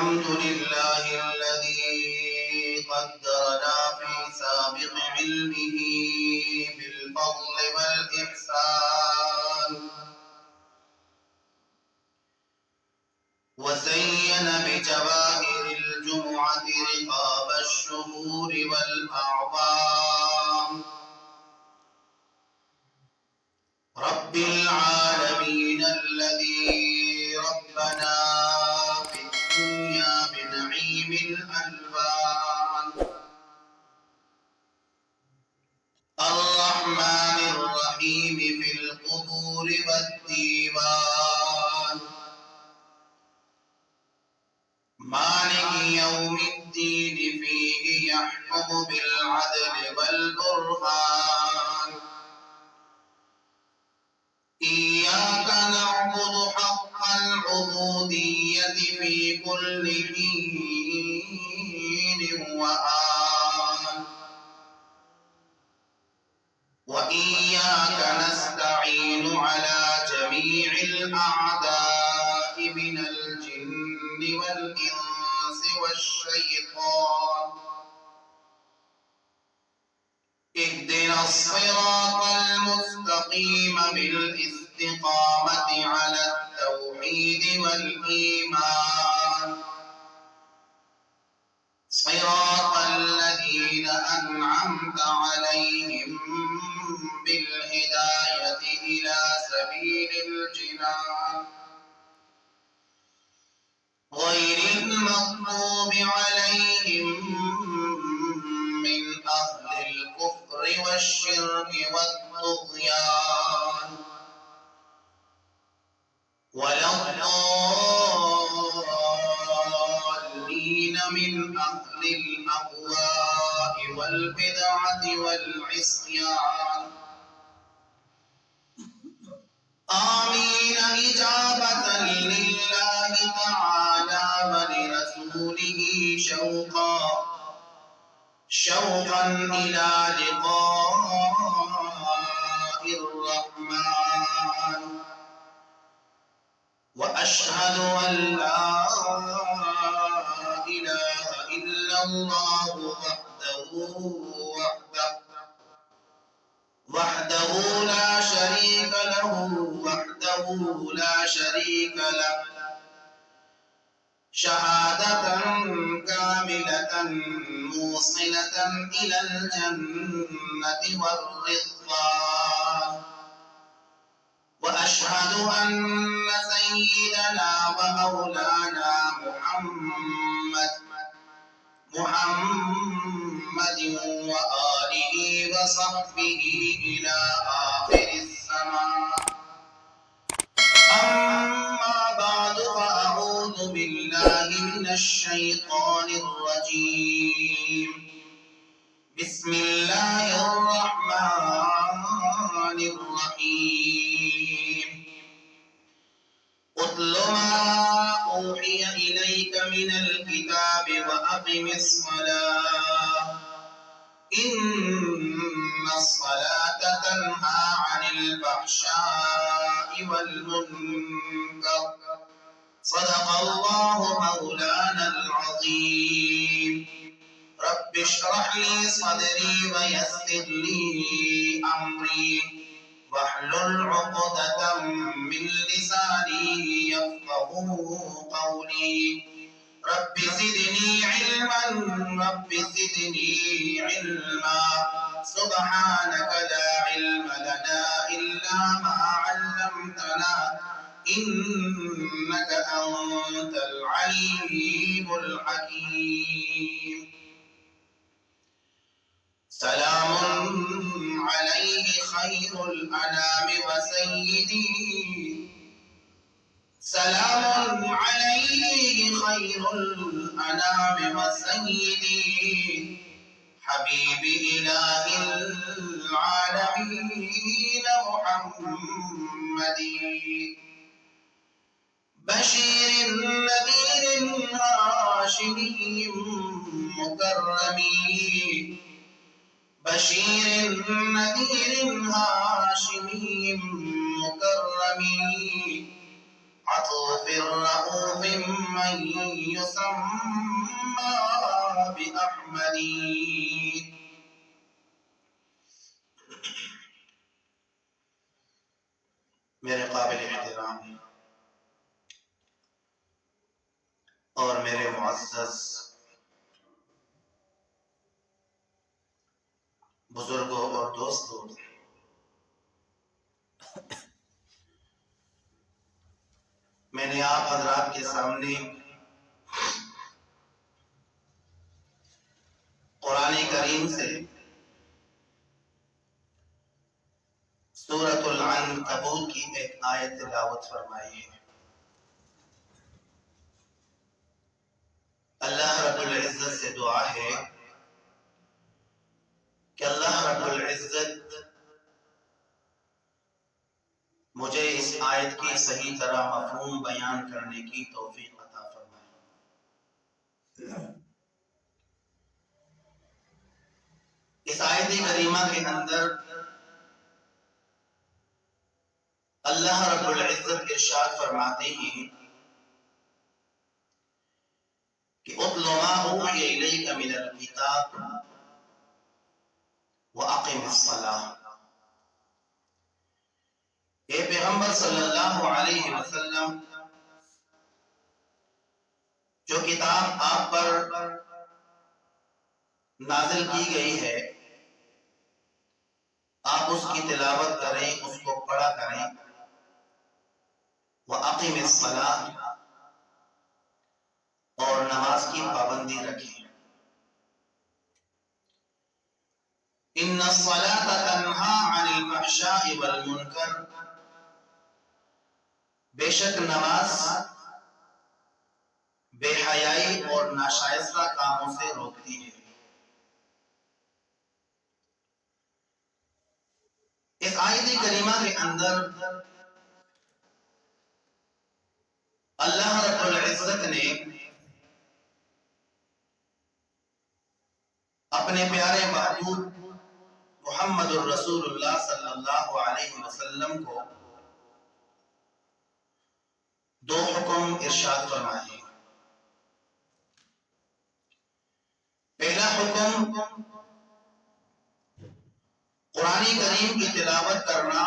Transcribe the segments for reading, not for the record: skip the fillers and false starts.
الحمد لله الذي قدرنا في سابق علمه بالفضل والإحسان، وزين بجواهر الجمعة رقاب الشهور والأعوام. رب العالمين الذي ربنا في الدنيا بنعيم الألوان، الرحمن الرحيم في القبور والديوان، مالك يوم الدين فيه يحكم بالعدل والبرهان. إياك نعبد حق العبودية في كل حين وآن، وإياك نستعين على جميع الأعداء من الجن والإنس والشيطان. اهدنا الصراط المستقيم بالاستقامة على التوحيد والإيمان، صراط الذين أنعمت عليهم بالهداية إلى سبيل الجنان، غير المغضوب عليهم من أهل الكفر والشرك والطغيان، ولا الضالين من أهل الأهواء والبدعة والعصيان. آمين إجابة لله تعالى ولرسوله شوقا إلى لقاء الرحمن. وأشهد أن لا إله إلا الله وحده لا شريك له، شهادة كاملة موصلة إلى الجنة والرضوان. وأشهد أن سيدنا ومولانا محمد وآله وصحبه إلى آخر الزمان. أما بعد، فأعوذ بالله من الشيطان الرجيم. بسم الله الرحمن الرحيم. اتل ما أوحي إليك من الكتاب وأقم الصلاة إن الصلاة تنهى عن الفحشاء والمنكر. صدق الله مولانا العظيم. رب اشرح لي صدري ويسر لي أمري واحلل عقدة من لساني يفقهوا قولي. رب زدني علما سبحانك لا علم لنا إلا ما علمتنا إنك أنت العليم الحكيم. سلام عليه خير الأنام وسيدي، سلام عليه خير الأنام وسيدي، حبيب إله العالمين محمد، بشير نذير هاشمي مكرم، بشير نذير هاشمي مكرم، عطوف رؤوف من يسمى بأحمد. میرے قابل احترام اور میرے معزز بزرگوں اور دوستوں، میں نے آپ حضرات کے سامنے قرآن کریم سے سورۃ العنکبوت کی ایک آیت تلاوت فرمائی ہے۔ اللہ رب العزت سے دعا ہے کہ اللہ رب العزت مجھے اس آیت کی صحیح طرح مفہوم بیان کرنے کی توفیق عطا فرمائے۔ اس آیت کریمہ کے اندر اللہ رب العزت ارشاد فرماتے ہیں کہ اُتْلُ مَا أُوحِیَ إِلَیْکَ مِنَ الْکِتَابِ وَأَقِمِ الصَّلَاةَ۔ اے پیغمبر صلی اللہ علیہ وسلم، جو کتاب آپ پر نازل کی گئی ہے آپ اس کی تلاوت کریں، اس کو پڑھا کریں۔ وَأَقِمِ الصَّلَاةَ، اور نماز کی پابندی رکھیں۔ إِنَّ الصَّلَاةَ تَنْهَى عَنِ الْفَحْشَاءِ وَالْمُنْكَرِ، بے شک نماز بے حیائی اور ناشائستہ کاموں سے روکتی ہے۔ اس آیت کریمہ کے اندر اللہ رب العزت نے اپنے پیارے محبوب محمد الرسول اللہ صلی اللہ علیہ وسلم کو دو حکم ارشاد فرمائے۔ پہلا حکم قرآن کریم کی تلاوت کرنا،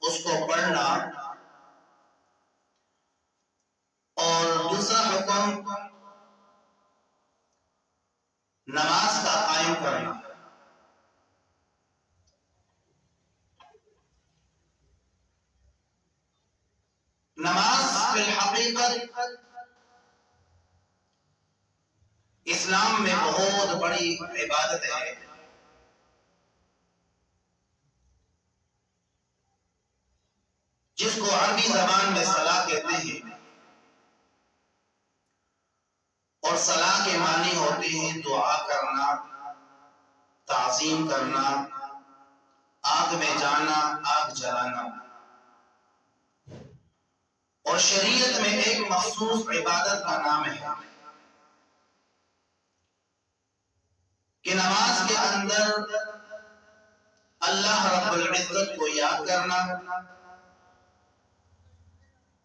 اس کو پڑھنا، اور دوسرا حکم نماز کا قائم کرنا۔ نماز فی الحقیقت اسلام میں بہت بڑی عبادت ہے۔ جس کو عربی زبان میں صلاح کہتے ہیں، اور صلاح کے معنی ہوتے ہیں دعا کرنا، تعظیم کرنا، آگ میں جانا، آگ جلانا، اور شریعت میں ایک مخصوص عبادت کا نام ہے کہ نماز کے اندر اللہ رب العزت کو یاد کرنا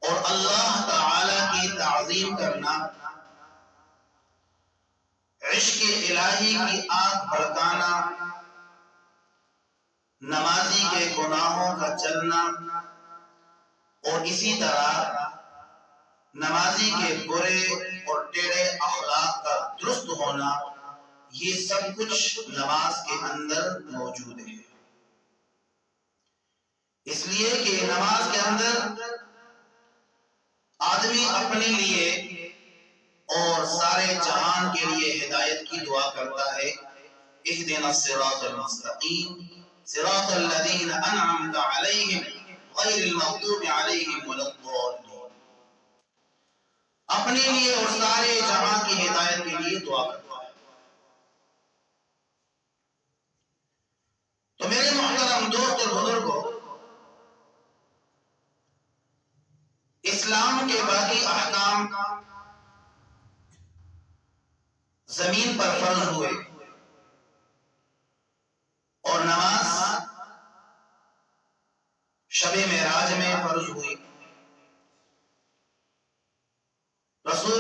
اور اللہ تعالی کی تعظیم کرنا، عشق الہی کی آگ بھڑکانا، نمازی کے گناہوں کا جلنا، اور اسی طرح نمازی کے برے اور ٹیڑے اخلاق کا درست ہونا، یہ سب کچھ نماز کے اندر موجود ہے۔ اس لیے کہ نماز کے اندر آدمی اپنے لیے اور سارے جہان کے لیے ہدایت کی دعا کرتا ہے۔ اهدنا الصراط المستقیم صراط الذین انعمت علیہم غیر المغضوب علیہم ولا الضالین۔ اپنے لیے اور سارے جہاں کی ہدایت کے لیے دعا کرتا ہے۔ تو میرے محترم دوست اور بزرگوں، اسلام کے باقی احکام زمین پر فرض ہوئے اور نماز شب معراج میں فرض ہوئی۔ رسول